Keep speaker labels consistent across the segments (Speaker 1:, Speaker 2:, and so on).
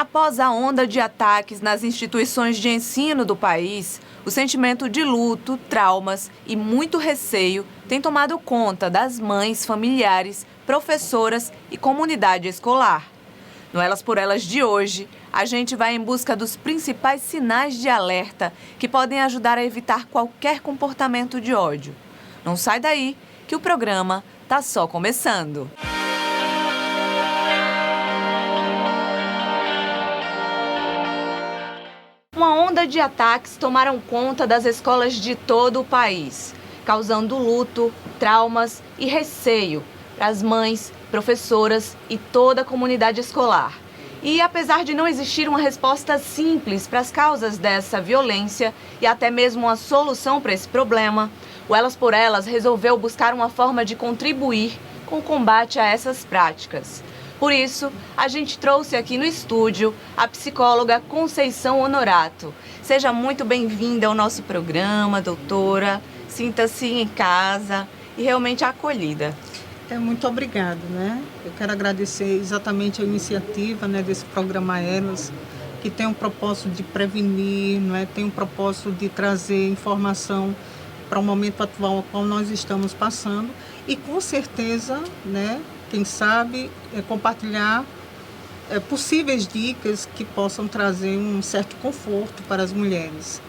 Speaker 1: Após a onda de ataques nas instituições de ensino do país, o sentimento de luto, traumas e muito receio tem tomado conta das mães, familiares, professoras e comunidade escolar. No Elas por Elas de hoje, a gente vai em busca dos principais sinais de alerta que podem ajudar a evitar qualquer comportamento de ódio. Não sai daí, que o programa tá só começando. Uma onda de ataques tomaram conta das escolas de todo o país, causando luto, traumas e receio para as mães, professoras e toda a comunidade escolar. E apesar de não existir uma resposta simples para as causas dessa violência e até mesmo uma solução para esse problema, o Elas por Elas resolveu buscar uma forma de contribuir com o combate a essas práticas. Por isso, a gente trouxe aqui no estúdio a psicóloga Conceição Honorato. Seja muito bem-vinda ao nosso programa, doutora. Sinta-se em casa e realmente acolhida.
Speaker 2: Muito obrigada, né? Eu quero agradecer exatamente a iniciativa, né, desse programa Elas, que tem um propósito de prevenir, né, tem um propósito de trazer informação para o momento atual ao qual nós estamos passando e, com certeza, né, quem sabe, compartilhar possíveis dicas que possam trazer um certo conforto para as mulheres.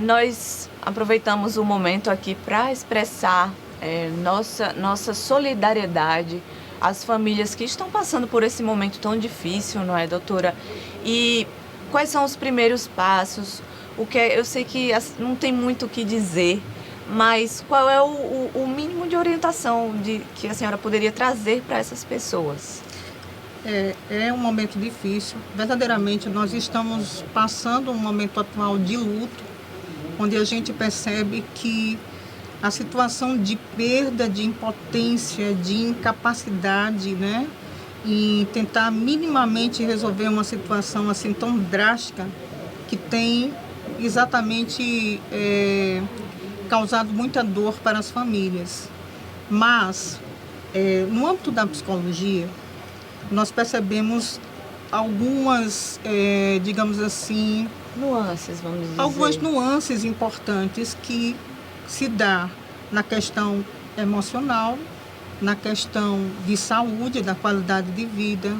Speaker 1: Nós aproveitamos o momento aqui para expressar nossa solidariedade às famílias que estão passando por esse momento tão difícil, não é, doutora? E quais são os primeiros passos? Eu sei que não tem muito o que dizer, mas qual é o mínimo de orientação que a senhora poderia trazer para essas pessoas?
Speaker 2: É um momento difícil. Verdadeiramente, nós estamos passando um momento atual de luto, onde a gente percebe que a situação de perda, de impotência, de incapacidade, né, em tentar minimamente resolver uma situação assim tão drástica, que tem exatamente causado muita dor para as famílias. Mas, no âmbito da psicologia, nós percebemos algumas, digamos assim...
Speaker 1: nuances, vamos dizer.
Speaker 2: Algumas nuances importantes que se dá na questão emocional, na questão de saúde, da qualidade de vida,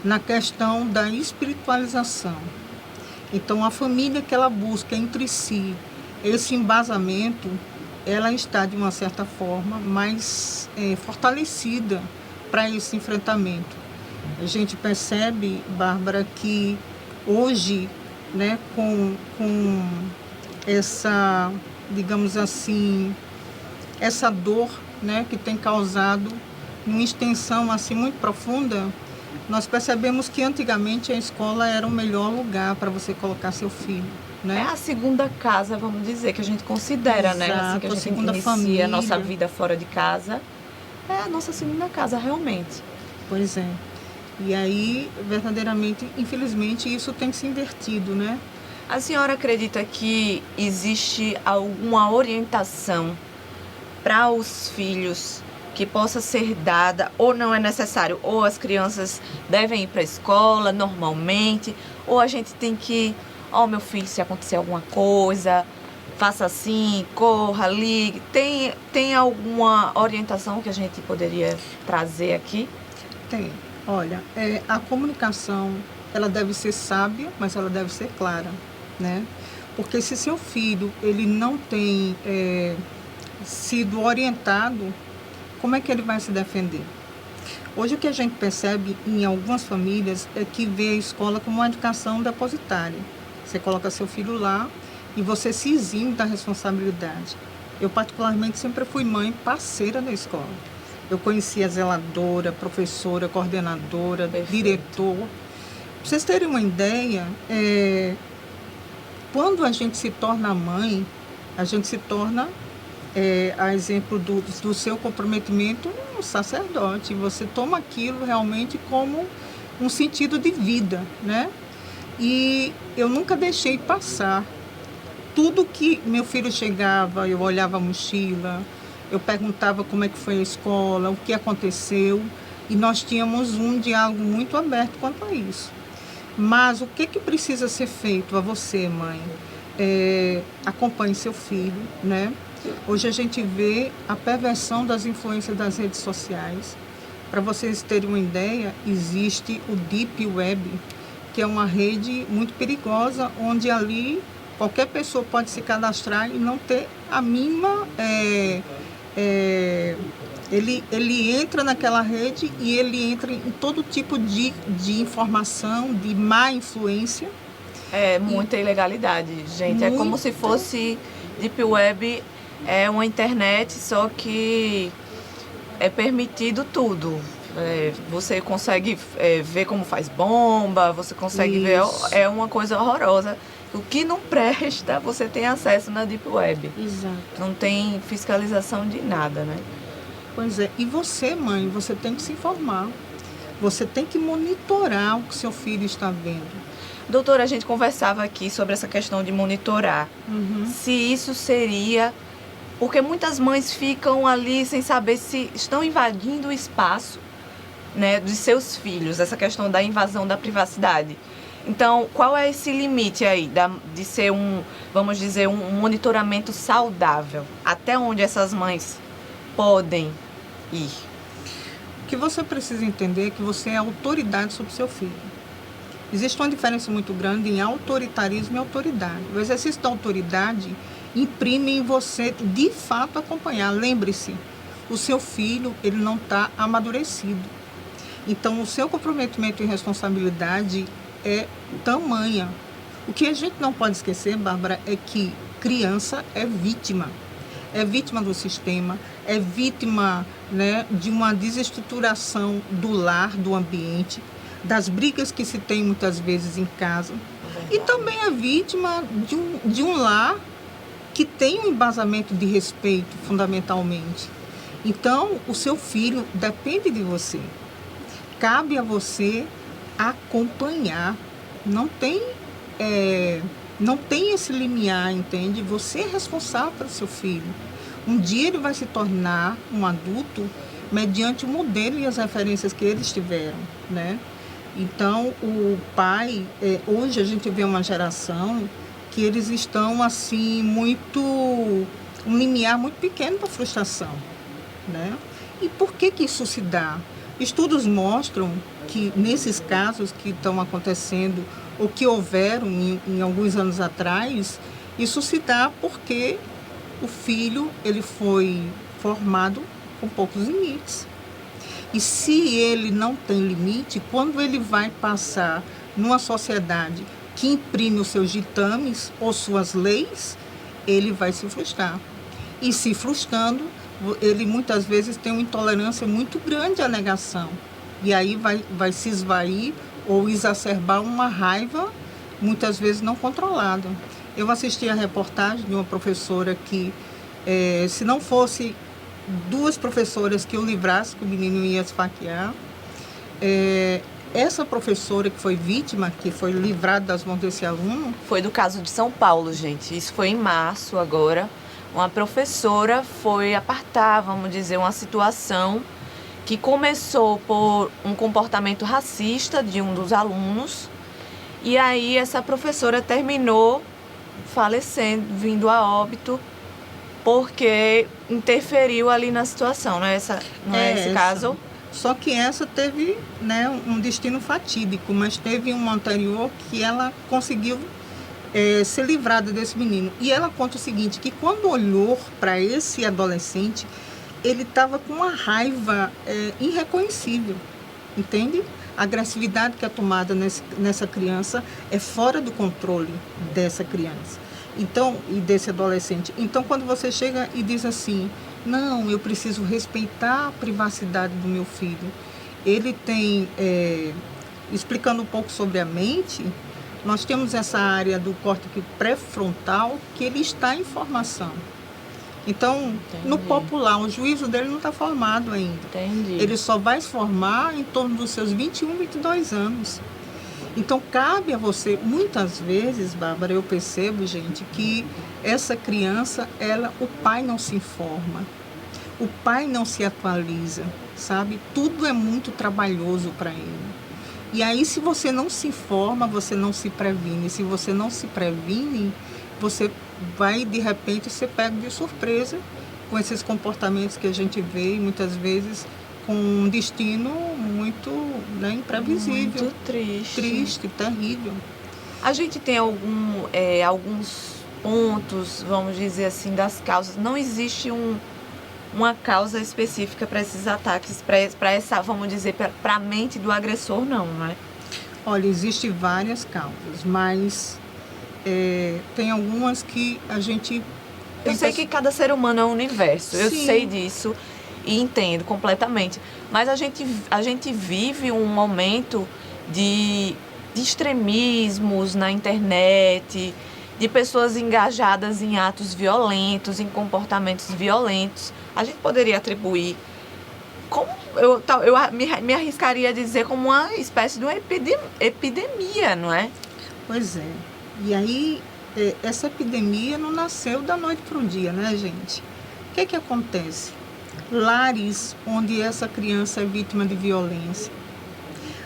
Speaker 2: na questão da espiritualização. Então, a família que ela busca entre si esse embasamento, ela está, de uma certa forma, mais fortalecida para esse enfrentamento. A gente percebe, Bárbara, que hoje, né, com essa, digamos assim, essa dor, né, que tem causado uma extensão assim muito profunda, nós percebemos que antigamente a escola era o melhor lugar para você colocar seu filho, né?
Speaker 1: É a segunda casa, vamos dizer, que a gente considera,
Speaker 2: exato,
Speaker 1: né? Assim que a gente
Speaker 2: segunda
Speaker 1: inicia
Speaker 2: família.
Speaker 1: A nossa vida fora de casa. É a nossa segunda casa, realmente.
Speaker 2: Pois é. E aí, verdadeiramente, infelizmente, isso tem se invertido, né?
Speaker 1: A senhora acredita que existe alguma orientação para os filhos que possa ser dada, ou não é necessário? Ou as crianças devem ir para a escola normalmente, ou a gente tem que... meu filho, se acontecer alguma coisa, faça assim, corra, ligue. Tem alguma orientação que a gente poderia trazer aqui?
Speaker 2: Tem. Olha, a comunicação, ela deve ser sábia, mas ela deve ser clara, né? Porque se seu filho, ele não tem sido orientado, como é que ele vai se defender? Hoje o que a gente percebe em algumas famílias é que vê a escola como uma educação depositária. Você coloca seu filho lá e você se exime da responsabilidade. Eu, particularmente, sempre fui mãe parceira da escola. Eu conheci a zeladora, professora, coordenadora,
Speaker 1: Perfeito.
Speaker 2: Diretor. Para vocês terem uma ideia, quando a gente se torna mãe, a gente se torna, a exemplo do seu comprometimento, um sacerdote. Você toma aquilo realmente como um sentido de vida, né? E eu nunca deixei passar. Tudo que meu filho chegava, eu olhava a mochila, eu perguntava como é que foi a escola, o que aconteceu, e nós tínhamos um diálogo muito aberto quanto a isso. Mas o que precisa ser feito a você, mãe? Acompanhe seu filho, né? Hoje a gente vê a perversão das influências das redes sociais. Para vocês terem uma ideia, existe o Deep Web, que é uma rede muito perigosa, onde ali qualquer pessoa pode se cadastrar e não ter a mínima... Ele entra naquela rede e ele entra em todo tipo de informação, de má influência.
Speaker 1: É muita ilegalidade, gente. É como se fosse Deep Web, é uma internet, só que é permitido tudo. Você consegue ver como faz bomba, você consegue ver... É uma coisa horrorosa. O que não presta, você tem acesso na Deep Web.
Speaker 2: Exato.
Speaker 1: Não tem fiscalização de nada, né?
Speaker 2: Pois é. E você, mãe, você tem que se informar. Você tem que monitorar o que seu filho está vendo.
Speaker 1: Doutora, a gente conversava aqui sobre essa questão de monitorar. Se isso seria... Porque muitas mães ficam ali sem saber se estão invadindo o espaço, né, de seus filhos, essa questão da invasão da privacidade. Então, qual é esse limite aí de ser vamos dizer, um monitoramento saudável? Até onde essas mães podem ir?
Speaker 2: O que você precisa entender é que você é autoridade sobre seu filho. Existe uma diferença muito grande em autoritarismo e autoridade. O exercício da autoridade imprime em você, de fato, acompanhar. Lembre-se, o seu filho, ele não está amadurecido. Então, o seu comprometimento e responsabilidade é tamanha. O que a gente não pode esquecer, Bárbara, é que criança é vítima. É vítima do sistema, é vítima, né, de uma desestruturação do lar, do ambiente, das brigas que se tem muitas vezes em casa. E também é vítima de um lar que tem um embasamento de respeito, fundamentalmente. Então, o seu filho depende de você. Cabe a você acompanhar. Não tem esse limiar, entende? Você é responsável pelo seu filho. Um dia ele vai se tornar um adulto mediante o modelo e as referências que eles tiveram, né? Então, o pai, hoje a gente vê uma geração que eles estão, assim, um limiar muito pequeno para frustração, né? E por que isso se dá? Estudos mostram que nesses casos que estão acontecendo, ou que houveram em alguns anos atrás, isso se dá porque o filho ele foi formado com poucos limites. E se ele não tem limite, quando ele vai passar numa sociedade que imprime os seus ditames ou suas leis, ele vai se frustrar. E se frustrando, ele muitas vezes tem uma intolerância muito grande à negação. E aí vai se esvair ou exacerbar uma raiva, muitas vezes não controlada. Eu assisti a reportagem de uma professora que, se não fosse duas professoras que o livrasse, que o menino ia esfaquear, essa professora que foi vítima, que foi livrada das mãos desse aluno...
Speaker 1: Foi do caso de São Paulo, gente. Isso foi em março agora. Uma professora foi apartar, vamos dizer, uma situação que começou por um comportamento racista de um dos alunos. E aí essa professora terminou falecendo, vindo a óbito, porque interferiu ali na situação, não é esse caso?
Speaker 2: Só que essa teve, né, um destino fatídico, mas teve uma anterior que ela conseguiu ser livrada desse menino. E ela conta o seguinte, que quando olhou para esse adolescente, ele estava com uma raiva irreconhecível, entende? A agressividade que é tomada nessa criança é fora do controle dessa criança. Então, e desse adolescente. Então, quando você chega e diz assim, não, eu preciso respeitar a privacidade do meu filho. Ele tem, explicando um pouco sobre a mente, nós temos essa área do córtex pré-frontal que ele está em formação. Então, no popular, o juízo dele não está formado ainda.
Speaker 1: Entendi.
Speaker 2: Ele só vai se formar em torno dos seus 21, 22 anos. Então, cabe a você, muitas vezes, Bárbara, eu percebo, gente, que essa criança, o pai não se informa, o pai não se atualiza, sabe? Tudo é muito trabalhoso para ele. E aí, se você não se informa, você não se previne. Se você não se previne, você vai, de repente, ser pego de surpresa com esses comportamentos que a gente vê, muitas vezes, com um destino muito, né, imprevisível.
Speaker 1: Muito triste.
Speaker 2: Triste, terrível.
Speaker 1: A gente tem alguns pontos, vamos dizer assim, das causas. Não existe uma causa específica para esses ataques, para essa, vamos dizer, para a mente do agressor, não é?
Speaker 2: Olha, existem várias causas, mas tem algumas que a gente...
Speaker 1: Eu sei que cada ser humano é um universo, eu
Speaker 2: Sim.
Speaker 1: sei disso e entendo completamente. Mas a gente vive um momento de extremismos na internet, de pessoas engajadas em atos violentos, em comportamentos violentos. A gente poderia atribuir, como eu me arriscaria a dizer, como uma espécie de uma epidemia, não é?
Speaker 2: Pois é. E aí, essa epidemia não nasceu da noite para o dia, né, gente? O que acontece? Lares onde essa criança é vítima de violência.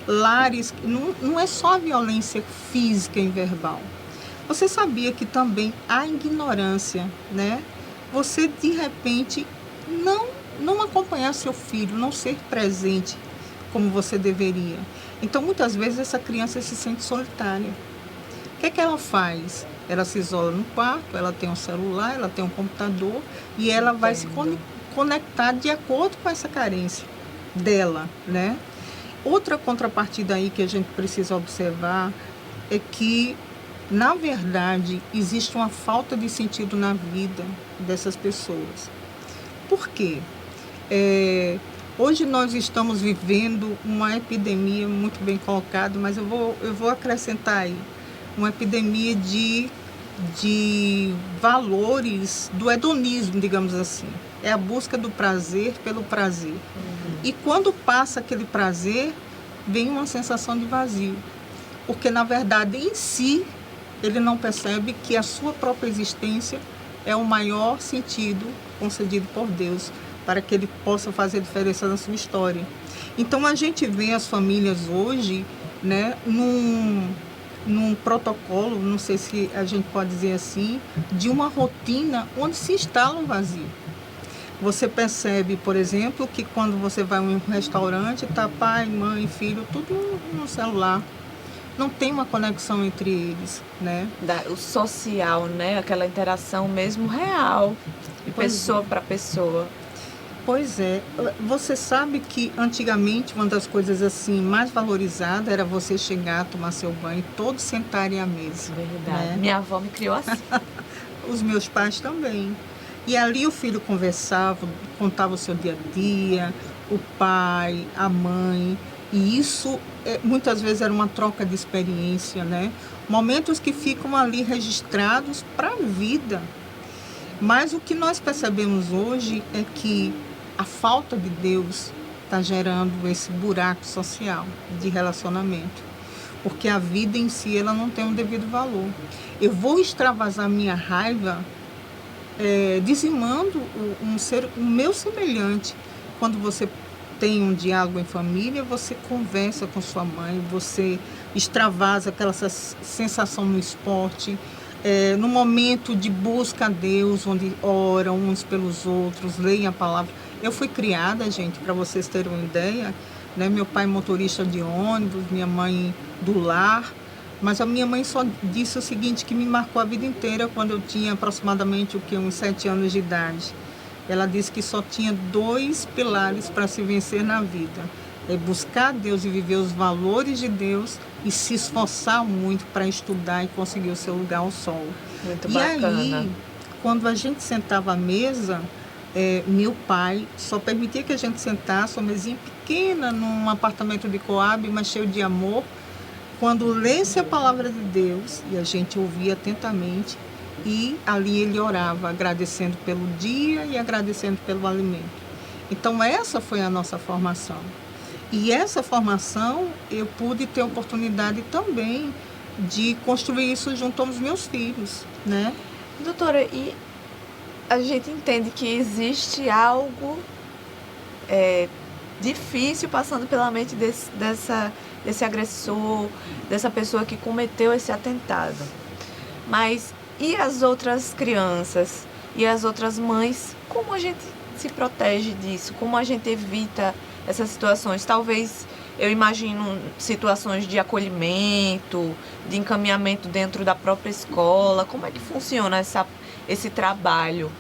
Speaker 2: Lares, não é só a violência física e verbal. Você sabia que também há ignorância, né? Você, de repente, não acompanhar seu filho, não ser presente como você deveria. Então, muitas vezes, essa criança se sente solitária. O que ela faz? Ela se isola no quarto, ela tem um celular, ela tem um computador e ela vai se conectar de acordo com essa carência dela, né? Outra contrapartida aí que a gente precisa observar é que, na verdade, existe uma falta de sentido na vida dessas pessoas. Por quê? Hoje nós estamos vivendo uma epidemia, muito bem colocado, mas eu vou acrescentar aí, uma epidemia de valores do hedonismo, digamos assim. É a busca do prazer pelo prazer. E quando passa aquele prazer, vem uma sensação de vazio. Porque, na verdade, em si, ele não percebe que a sua própria existência é o maior sentido concedido por Deus para que ele possa fazer diferença na sua história. Então, a gente vê as famílias hoje, né, num protocolo, não sei se a gente pode dizer assim, de uma rotina onde se instala um vazio. Você percebe, por exemplo, que quando você vai a um restaurante, tá pai, mãe, filho, tudo no celular. Não tem uma conexão entre eles, né?
Speaker 1: O social, né? Aquela interação mesmo real, de pessoa para pessoa.
Speaker 2: Pois é. Você sabe que antigamente uma das coisas assim mais valorizadas era você chegar, tomar seu banho e todos sentarem à mesa.
Speaker 1: Verdade.
Speaker 2: Né?
Speaker 1: Minha avó me criou assim.
Speaker 2: Os meus pais também. E ali o filho conversava, contava o seu dia a dia, o pai, a mãe. E isso muitas vezes era uma troca de experiência, né? Momentos que ficam ali registrados para a vida. Mas o que nós percebemos hoje é que a falta de Deus está gerando esse buraco social de relacionamento. Porque a vida em si ela não tem um devido valor. Eu vou extravasar minha raiva dizimando o meu semelhante. Quando você tem um diálogo em família, você conversa com sua mãe, você extravasa aquela sensação no esporte, no momento de busca a Deus, onde oram uns pelos outros, leem a palavra. Eu fui criada, gente, para vocês terem uma ideia, né? Meu pai motorista de ônibus, minha mãe do lar, mas a minha mãe só disse o seguinte, que me marcou a vida inteira, quando eu tinha aproximadamente uns 7 anos de idade. Ela disse que só tinha 2 pilares para se vencer na vida. É buscar Deus e viver os valores de Deus e se esforçar muito para estudar e conseguir o seu lugar ao sol.
Speaker 1: Muito bacana.
Speaker 2: E aí, quando a gente sentava à mesa, meu pai só permitia que a gente sentasse, uma mesinha pequena, num apartamento de Coab, mas cheio de amor. Quando lesse a palavra de Deus, e a gente ouvia atentamente, e ali ele orava, agradecendo pelo dia e agradecendo pelo alimento. Então essa foi a nossa formação. E essa formação eu pude ter a oportunidade também de construir isso junto aos meus filhos, né?
Speaker 1: Doutora, e a gente entende que existe algo difícil passando pela mente desse agressor, dessa pessoa que cometeu esse atentado. Mas e as outras crianças e as outras mães? Como a gente se protege disso? Como a gente evita essas situações? Talvez eu imagino situações de acolhimento, de encaminhamento dentro da própria escola. Como é que funciona esse trabalho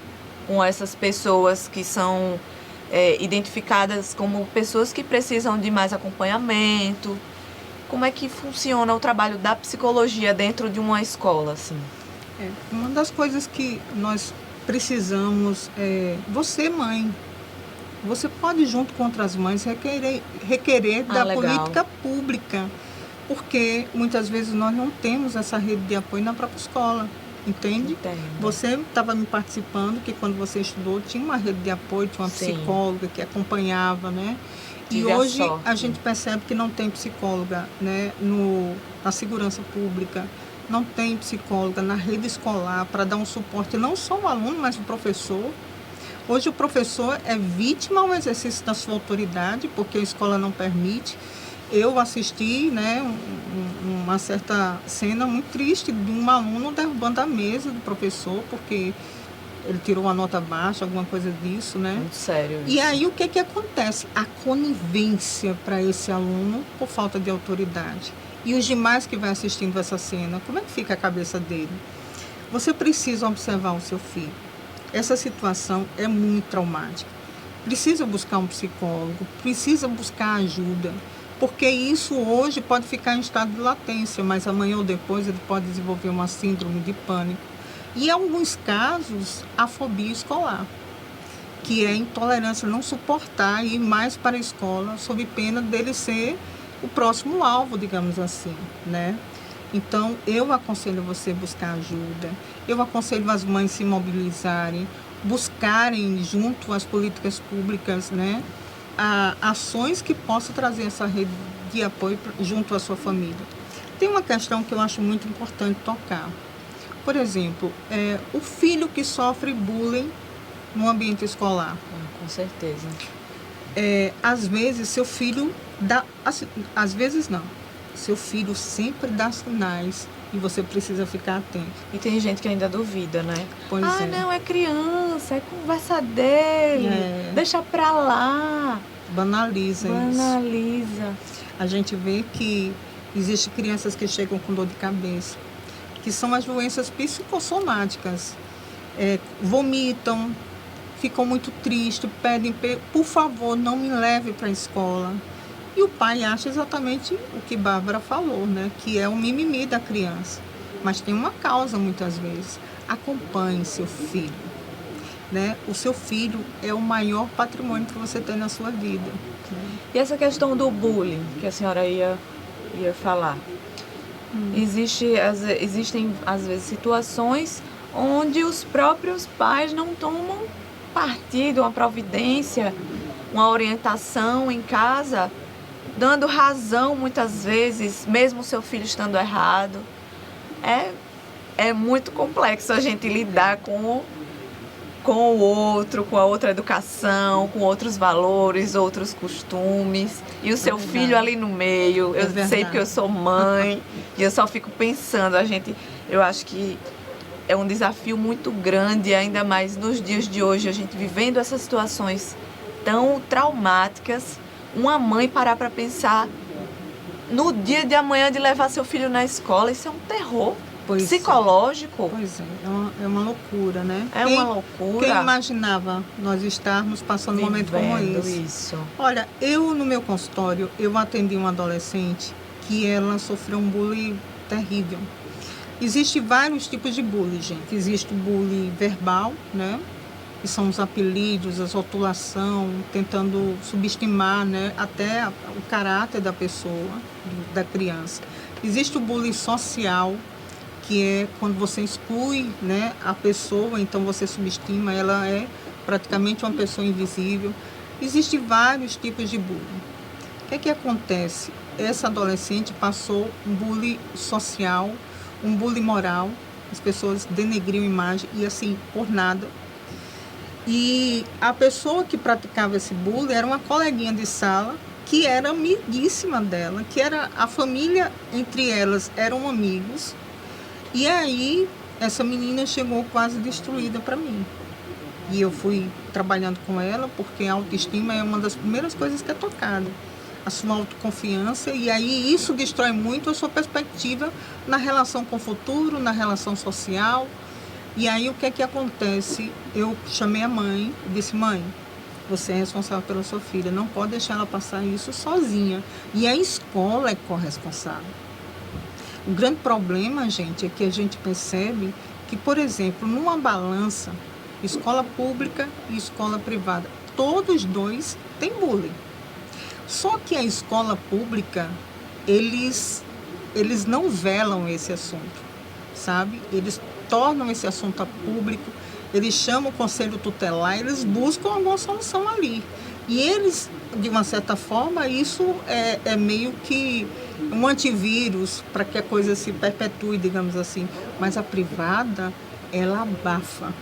Speaker 1: com essas pessoas que são identificadas como pessoas que precisam de mais acompanhamento? Como é que funciona o trabalho da psicologia dentro de uma escola, assim?
Speaker 2: Uma das coisas que nós precisamos você, mãe, você pode, junto com outras mães, requerer da
Speaker 1: legal.
Speaker 2: política pública, porque muitas vezes nós não temos essa rede de apoio na própria escola, entende?
Speaker 1: Entendo.
Speaker 2: Você estava me participando que quando você estudou tinha uma rede de apoio, tinha uma
Speaker 1: Sim.
Speaker 2: psicóloga que acompanhava, né?
Speaker 1: Tive
Speaker 2: E
Speaker 1: a
Speaker 2: hoje
Speaker 1: sorte.
Speaker 2: a gente percebe que não tem psicóloga, né, na segurança pública, não tem psicóloga na rede escolar para dar um suporte não só ao aluno, mas ao professor. Hoje o professor é vítima ao exercício da sua autoridade, porque a escola não permite. Eu assisti, né, uma certa cena muito triste de um aluno derrubando a mesa do professor, porque ele tirou uma nota baixa, alguma coisa disso, né?
Speaker 1: Muito sério isso.
Speaker 2: E aí o que acontece? A conivência para esse aluno por falta de autoridade. E os demais que vão assistindo essa cena, como é que fica a cabeça dele? Você precisa observar o seu filho. Essa situação é muito traumática. Precisa buscar um psicólogo, precisa buscar ajuda, porque isso hoje pode ficar em estado de latência, mas amanhã ou depois ele pode desenvolver uma síndrome de pânico. E em alguns casos, a fobia escolar, que é a intolerância, não suportar ir mais para a escola, sob pena dele ser o próximo alvo, digamos assim, né? Então, eu aconselho você buscar ajuda, eu aconselho as mães se mobilizarem, buscarem junto às políticas públicas, né, ações que possam trazer essa rede de apoio junto à sua família. Tem uma questão que eu acho muito importante tocar. Por exemplo, o filho que sofre bullying no ambiente escolar.
Speaker 1: Com certeza.
Speaker 2: Às vezes, seu filho dá... Às vezes, não. Seu filho sempre dá sinais e você precisa ficar atento.
Speaker 1: E tem gente que ainda duvida, né?
Speaker 2: Pois é.
Speaker 1: Não, é criança, é conversa dele, deixa pra lá.
Speaker 2: Banaliza isso.
Speaker 1: Banaliza.
Speaker 2: A gente vê que existem crianças que chegam com dor de cabeça, que são as doenças psicossomáticas. Vomitam, ficam muito tristes, pedem, por favor, não me leve para a escola. E o pai acha exatamente o que Bárbara falou, né? Que é o mimimi da criança. Mas tem uma causa, muitas vezes. Acompanhe seu filho, né? O seu filho é o maior patrimônio que você tem na sua vida.
Speaker 1: E essa questão do bullying, que a senhora ia falar? Existem, às vezes, situações onde os próprios pais não tomam partido, uma providência, uma orientação em casa, dando razão muitas vezes, mesmo o seu filho estando errado. É muito complexo a gente lidar com o outro, com a outra educação, com outros valores, outros costumes. E o seu filho ali no meio. Eu sei porque eu sou mãe e eu só fico pensando, eu acho que é um desafio muito grande, ainda mais nos dias de hoje, a gente vivendo essas situações tão traumáticas. Uma mãe parar para pensar no dia de amanhã de levar seu filho na escola, isso é um terror psicológico.
Speaker 2: Pois é uma loucura, né?
Speaker 1: Uma loucura.
Speaker 2: Quem imaginava nós estarmos passando um momento como esse? Olha, no meu consultório, eu atendi uma adolescente que ela sofreu um bullying terrível. Existem vários tipos de bullying, gente. Existe o bullying verbal, né? Que são os apelidos, a rotulação, tentando subestimar, né, até o caráter da pessoa, da criança. Existe o bullying social, que é quando você exclui, né, a pessoa, então você subestima, ela é praticamente uma pessoa invisível. Existem vários tipos de bullying. O que acontece? Essa adolescente passou um bullying social, um bullying moral, as pessoas denegriam a imagem e assim, por nada. E a pessoa que praticava esse bullying era uma coleguinha de sala que era amiguíssima dela, que era a família, entre elas eram amigos. E aí essa menina chegou quase destruída para mim. E eu fui trabalhando com ela, porque a autoestima é uma das primeiras coisas que é tocada. A sua autoconfiança, e aí isso destrói muito a sua perspectiva na relação com o futuro, na relação social. E aí o que é que acontece? Eu chamei a mãe e disse: mãe, você é responsável pela sua filha, não pode deixar ela passar isso sozinha. E a escola é corresponsável. O grande problema, gente, é que a gente percebe que, por exemplo, numa balança, escola pública e escola privada, todos dois têm bullying. Só que a escola pública, eles não velam esse assunto, sabe? Eles tornam esse assunto a público, eles chamam o conselho tutelar, eles buscam alguma solução ali. E eles, de uma certa forma, isso é meio que um antivírus para que a coisa se perpetue, digamos assim. Mas a privada, ela abafa.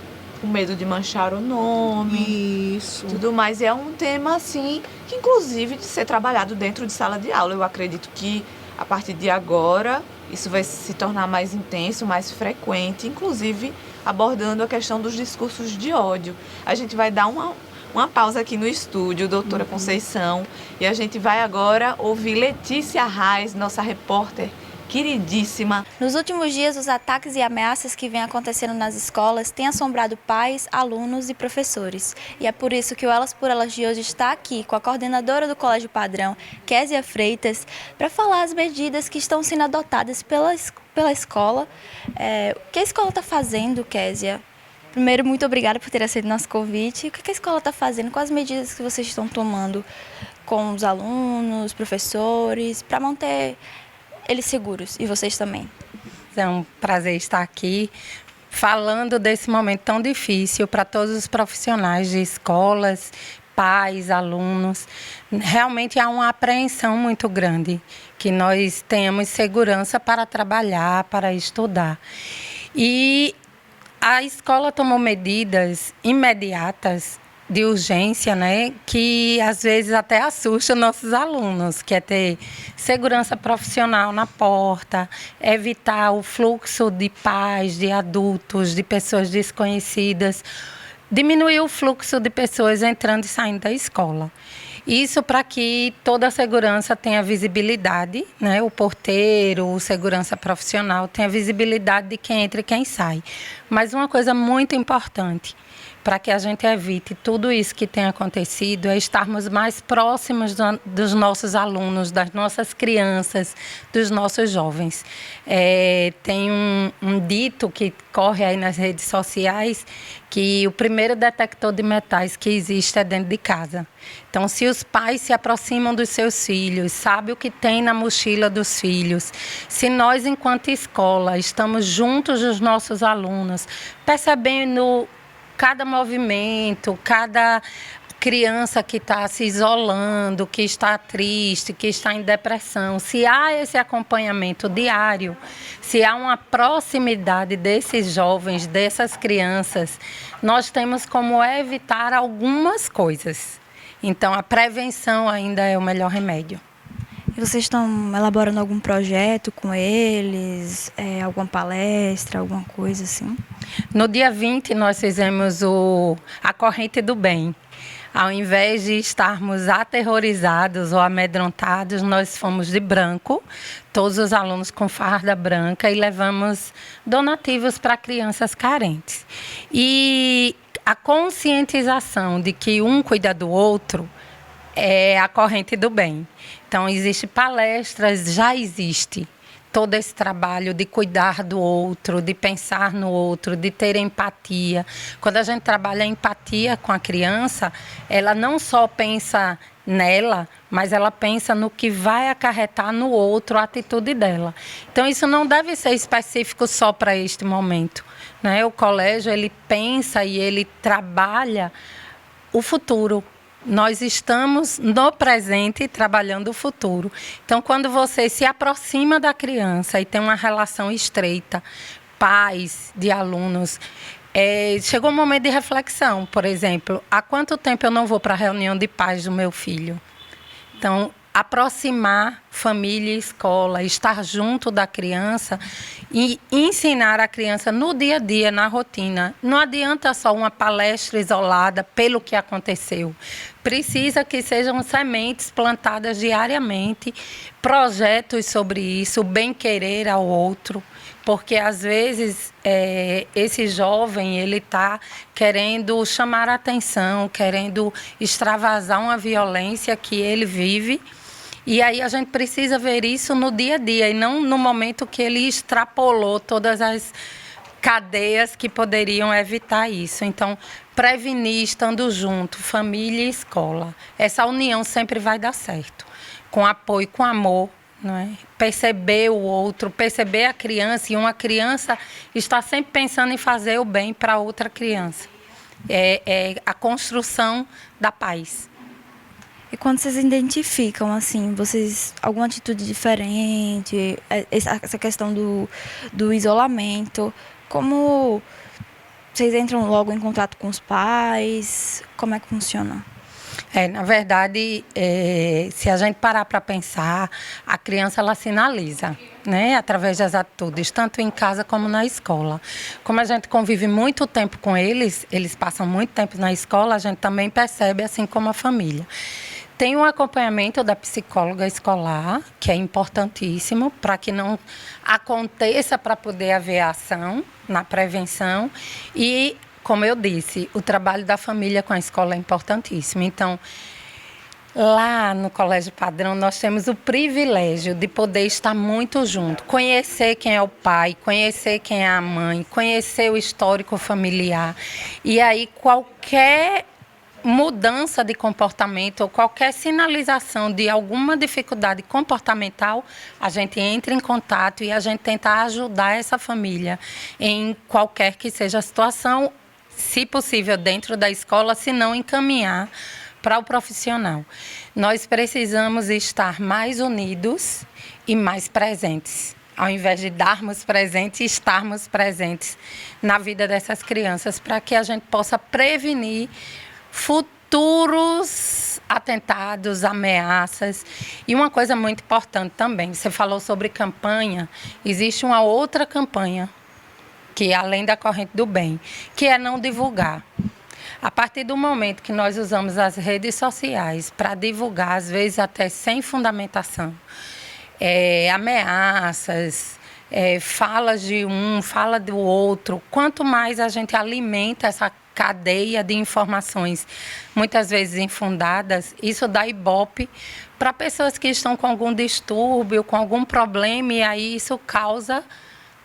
Speaker 1: O medo de manchar o nome.
Speaker 2: Isso.
Speaker 1: Tudo mais. É um tema, assim, que inclusive de ser trabalhado dentro de sala de aula. Eu acredito que a partir de agora isso vai se tornar mais intenso, mais frequente, inclusive abordando a questão dos discursos de ódio. A gente vai dar uma pausa aqui no estúdio, doutora Conceição, e a gente vai agora ouvir Letícia Reis, nossa repórter queridíssima.
Speaker 3: Nos últimos dias, os ataques e ameaças que vêm acontecendo nas escolas têm assombrado pais, alunos e professores. E é por isso que o Elas por Elas de hoje está aqui com a coordenadora do Colégio Padrão, Késia Freitas, para falar as medidas que estão sendo adotadas pela escola. O que a escola está fazendo, Késia? Primeiro, muito obrigada por ter aceito nosso convite. O que a escola está fazendo? Quais as medidas que vocês estão tomando com os alunos, professores, para manter eles seguros, e vocês também?
Speaker 4: É um prazer estar aqui falando desse momento tão difícil para todos os profissionais de escolas, pais, alunos. Realmente há uma apreensão muito grande que nós tenhamos segurança para trabalhar, para estudar. E a escola tomou medidas imediatas de urgência, né, que às vezes até assusta nossos alunos, que é ter segurança profissional na porta, evitar o fluxo de pais, de adultos, de pessoas desconhecidas, diminuir o fluxo de pessoas entrando e saindo da escola. Isso para que toda a segurança tenha visibilidade, né? O porteiro, o segurança profissional tenha visibilidade de quem entra e quem sai. Mas uma coisa muito importante para que a gente evite tudo isso que tem acontecido é estarmos mais próximos dos nossos alunos, das nossas crianças, dos nossos jovens. Tem um dito que corre aí nas redes sociais que o primeiro detector de metais que existe é dentro de casa. Então, se os pais se aproximam dos seus filhos, sabem o que tem na mochila dos filhos, se nós, enquanto escola, estamos juntos dos nossos alunos, percebendo cada movimento, cada criança que está se isolando, que está triste, que está em depressão, se há esse acompanhamento diário, se há uma proximidade desses jovens, dessas crianças, nós temos como evitar algumas coisas. Então, a prevenção ainda é o melhor remédio.
Speaker 3: E vocês estão elaborando algum projeto com eles, alguma palestra, alguma coisa assim?
Speaker 4: No dia 20, nós fizemos a Corrente do Bem. Ao invés de estarmos aterrorizados ou amedrontados, nós fomos de branco, todos os alunos com farda branca, e levamos donativos para crianças carentes. E a conscientização de que um cuida do outro é a Corrente do Bem. Então, existe palestras, já existe todo esse trabalho de cuidar do outro, de pensar no outro, de ter empatia. Quando a gente trabalha a empatia com a criança, ela não só pensa nela, mas ela pensa no que vai acarretar no outro a atitude dela. Então, isso não deve ser específico só para este momento, né? O colégio, ele pensa e ele trabalha o futuro. Nós estamos no presente trabalhando o futuro. Então, quando você se aproxima da criança e tem uma relação estreita, pais de alunos, chegou um momento de reflexão, por exemplo, há quanto tempo eu não vou para a reunião de pais do meu filho? Então, aproximar família e escola, estar junto da criança e ensinar a criança no dia a dia, na rotina. Não adianta só uma palestra isolada pelo que aconteceu. Precisa que sejam sementes plantadas diariamente, projetos sobre isso, bem-querer ao outro. Porque, às vezes, esse jovem ele está querendo chamar a atenção, querendo extravasar uma violência que ele vive. E aí a gente precisa ver isso no dia a dia e não no momento que ele extrapolou todas as cadeias que poderiam evitar isso. Então, prevenir estando junto, família e escola. Essa união sempre vai dar certo, com apoio, com amor. Não é? Perceber o outro, perceber a criança, e uma criança está sempre pensando em fazer o bem para outra criança. É a construção da paz.
Speaker 3: E quando vocês identificam, assim, vocês alguma atitude diferente, essa questão do isolamento, como vocês entram logo em contato com os pais? Como é que funciona?
Speaker 4: Na verdade, se a gente parar para pensar, a criança ela sinaliza, né, através das atitudes, tanto em casa como na escola. Como a gente convive muito tempo com eles passam muito tempo na escola, a gente também percebe, assim como a família. Tem um acompanhamento da psicóloga escolar, que é importantíssimo, para que não aconteça, para poder haver ação na prevenção. E, como eu disse, o trabalho da família com a escola é importantíssimo. Então, lá no Colégio Padrão, nós temos o privilégio de poder estar muito junto, conhecer quem é o pai, conhecer quem é a mãe, conhecer o histórico familiar. E aí, qualquer mudança de comportamento ou qualquer sinalização de alguma dificuldade comportamental, a gente entra em contato e a gente tenta ajudar essa família em qualquer que seja a situação, se possível dentro da escola, se não encaminhar para o profissional. Nós precisamos estar mais unidos e mais presentes. Ao invés de darmos presentes, estarmos presentes na vida dessas crianças, para que a gente possa prevenir futuros atentados, ameaças. E uma coisa muito importante também, você falou sobre campanha, existe uma outra campanha, que é além da corrente do bem, que é não divulgar. A partir do momento que nós usamos as redes sociais para divulgar, às vezes até sem fundamentação, ameaças, falas de um, fala do outro, quanto mais a gente alimenta essa cadeia de informações, muitas vezes infundadas, isso dá ibope para pessoas que estão com algum distúrbio, com algum problema, e aí isso causa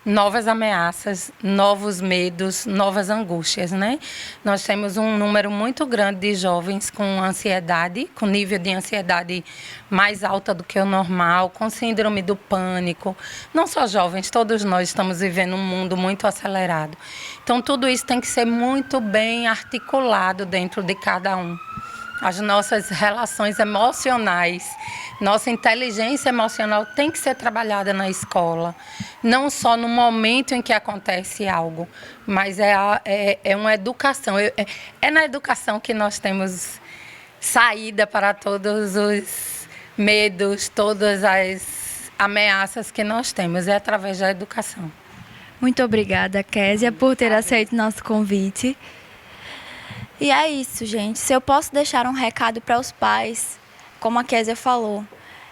Speaker 4: novas ameaças, novos medos, novas angústias, né? Nós temos um número muito grande de jovens com ansiedade, com nível de ansiedade mais alta do que o normal, com síndrome do pânico. Não só jovens, todos nós estamos vivendo um mundo muito acelerado. Então, tudo isso tem que ser muito bem articulado dentro de cada um. As nossas relações emocionais, nossa inteligência emocional tem que ser trabalhada na escola. Não só no momento em que acontece algo, mas é uma educação. É na educação que nós temos saída para todos os medos, todas as ameaças que nós temos. É através da educação.
Speaker 3: Muito obrigada, Késia, por ter aceito nosso convite. E é isso, gente. Se eu posso deixar um recado para os pais, como a Késia falou,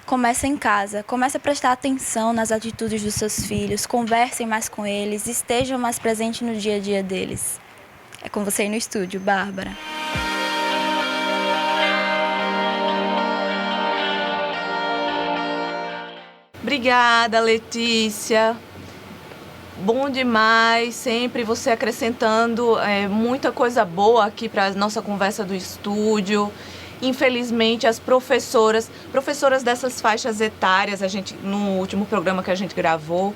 Speaker 3: comece em casa, comece a prestar atenção nas atitudes dos seus filhos, conversem mais com eles, estejam mais presentes no dia a dia deles. É com você aí no estúdio, Bárbara.
Speaker 1: Obrigada, Letícia. Bom demais, sempre você acrescentando muita coisa boa aqui para a nossa conversa do estúdio. Infelizmente, as professoras dessas faixas etárias, no último programa que a gente gravou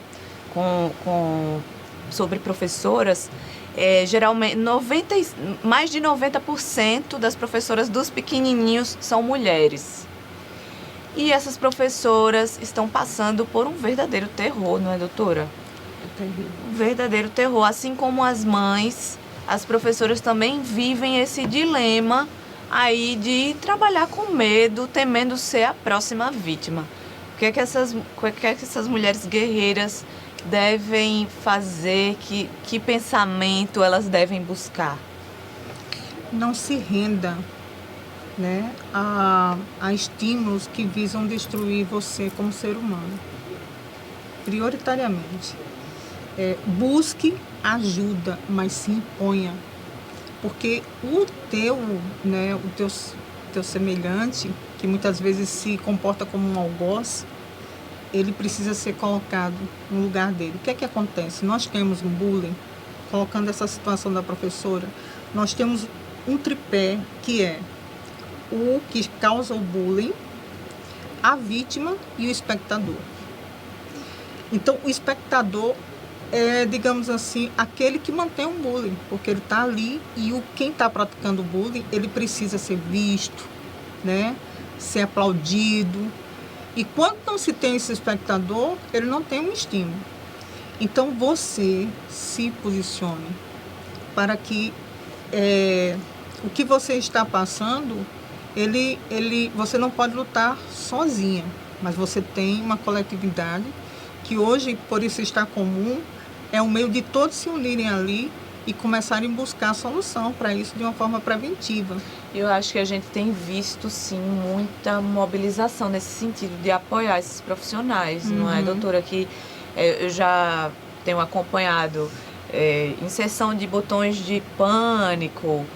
Speaker 1: sobre professoras, geralmente mais de 90% das professoras dos pequenininhos são mulheres. E essas professoras estão passando por um verdadeiro terror, não é, doutora? Um verdadeiro terror, assim como as mães as professoras também vivem esse dilema aí de trabalhar com medo, temendo ser a próxima vítima. O que é que essas mulheres guerreiras devem fazer? Que pensamento elas devem buscar?
Speaker 2: Não se renda, né, a estímulos que visam destruir você como ser humano. Prioritariamente. Busque ajuda, mas se imponha. Porque o teu semelhante, que muitas vezes se comporta como um algoz, ele precisa ser colocado no lugar dele. O que é que acontece? Nós temos um bullying, colocando essa situação da professora, nós temos um tripé que é o que causa o bullying, a vítima e o espectador. Então, o espectador é, digamos assim, aquele que mantém o bullying, porque ele está ali e quem está praticando o bullying, ele precisa ser visto, né? Ser aplaudido. E quando não se tem esse espectador, ele não tem um estímulo. Então, você se posicione para que o que você está passando, você não pode lutar sozinha, mas você tem uma coletividade que hoje, por isso está comum, é um meio de todos se unirem ali e começarem a buscar solução para isso de uma forma preventiva.
Speaker 1: Eu acho que a gente tem visto, sim, muita mobilização nesse sentido de apoiar esses profissionais, não é, doutora? Que eu já tenho acompanhado inserção de botões de pânico,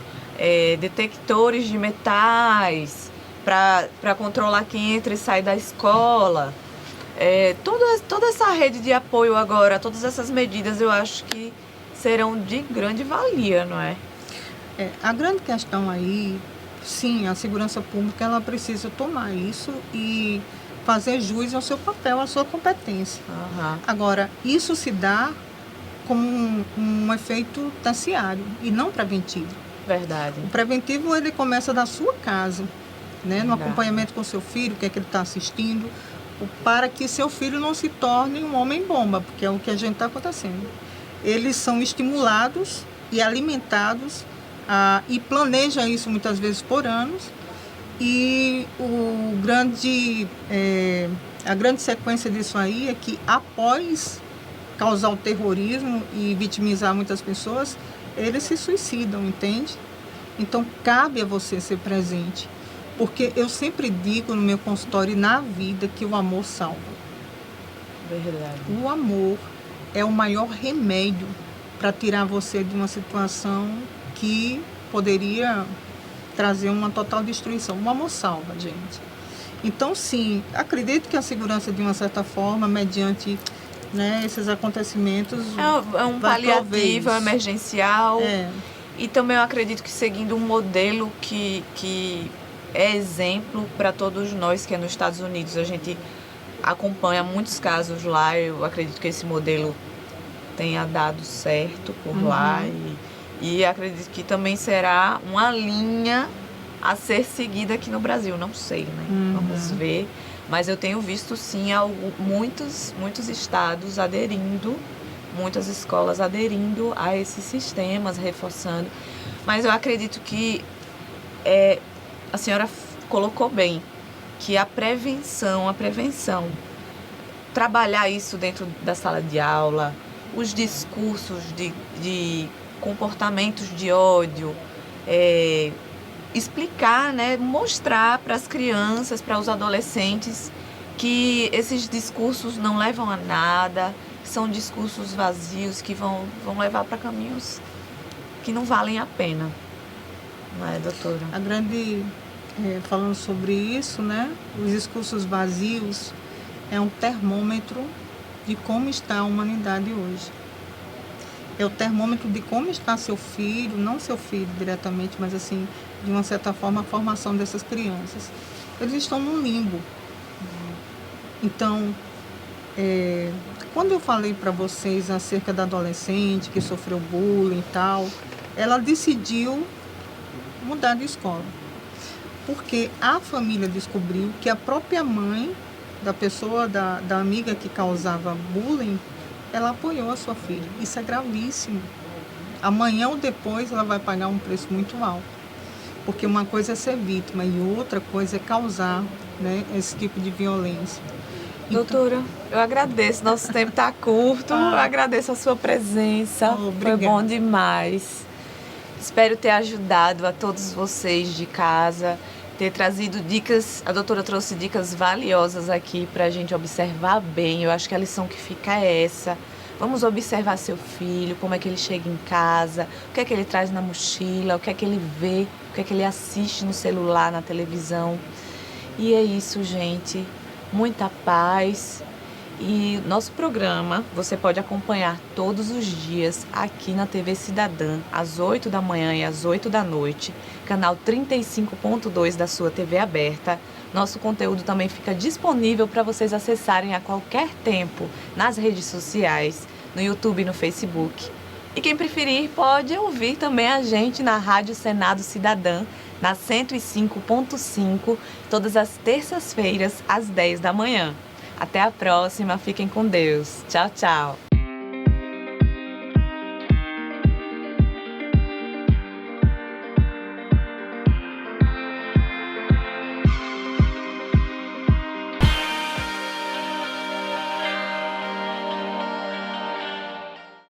Speaker 1: detectores de metais para controlar quem entra e sai da escola. Toda essa rede de apoio agora, todas essas medidas, eu acho que serão de grande valia, não é?
Speaker 2: A grande questão aí, sim, a segurança pública, ela precisa tomar isso e fazer jus ao seu papel, à sua competência.
Speaker 1: Uhum.
Speaker 2: Agora, isso se dá como um efeito terciário e não preventivo.
Speaker 1: Verdade.
Speaker 2: O preventivo, ele começa da sua casa, né? No acompanhamento com seu filho, o que é que ele está assistindo, para que seu filho não se torne um homem-bomba, porque é o que a gente está acontecendo. Eles são estimulados e alimentados e planeja isso muitas vezes por anos, e a grande sequência disso aí é que após causar o terrorismo e vitimizar muitas pessoas, eles se suicidam, entende? Então cabe a você ser presente. Porque eu sempre digo no meu consultório e na vida que o amor salva.
Speaker 1: Verdade.
Speaker 2: O amor é o maior remédio para tirar você de uma situação que poderia trazer uma total destruição. O amor salva, gente. Então, sim, acredito que a segurança, de uma certa forma, mediante, né, esses acontecimentos...
Speaker 1: É um paliativo, é emergencial. E também eu acredito que seguindo um modelo que é exemplo para todos nós, que é nos Estados Unidos. A gente acompanha muitos casos lá. Eu acredito que esse modelo tenha dado certo por lá. E acredito que também será uma linha a ser seguida aqui no Brasil. Não sei, né? Vamos ver. Mas eu tenho visto, sim, muitos estados aderindo, muitas escolas aderindo a esses sistemas, reforçando. Mas eu acredito que a senhora colocou bem, que a prevenção, trabalhar isso dentro da sala de aula, os discursos de comportamentos de ódio, explicar, né, mostrar para as crianças, para os adolescentes, que esses discursos não levam a nada, são discursos vazios que vão levar para caminhos que não valem a pena. Não é, doutora?
Speaker 2: Falando sobre isso, né? Os discursos vazios é um termômetro de como está a humanidade hoje. É o termômetro de como está seu filho, não seu filho diretamente, mas assim, de uma certa forma, a formação dessas crianças. Eles estão num limbo. Então, quando eu falei para vocês acerca da adolescente que sofreu bullying e tal, ela decidiu mudar de escola. Porque a família descobriu que a própria mãe da pessoa, da amiga que causava bullying, ela apoiou a sua filha. Isso é gravíssimo. amanhã ou depois ela vai pagar um preço muito alto. Porque uma coisa é ser vítima e outra coisa é causar, né, esse tipo de violência.
Speaker 1: Doutora, eu agradeço, nosso tempo está curto, eu agradeço a sua presença, foi bom demais. Espero ter ajudado a todos vocês de casa, ter trazido dicas, a doutora trouxe dicas valiosas aqui para a gente observar bem. Eu acho que a lição que fica é essa. Vamos observar seu filho, como é que ele chega em casa, o que é que ele traz na mochila, o que é que ele vê, o que é que ele assiste no celular, na televisão. E é isso, gente. Muita paz. E nosso programa você pode acompanhar todos os dias aqui na TV Cidadã, às 8 da manhã e às 8 da noite, canal 35.2 da sua TV aberta. Nosso conteúdo também fica disponível para vocês acessarem a qualquer tempo nas redes sociais, no YouTube e no Facebook. E quem preferir pode ouvir também a gente na Rádio Senado Cidadã, na 105.5, todas as terças-feiras, às 10 da manhã. Até a próxima, fiquem com Deus. Tchau, tchau.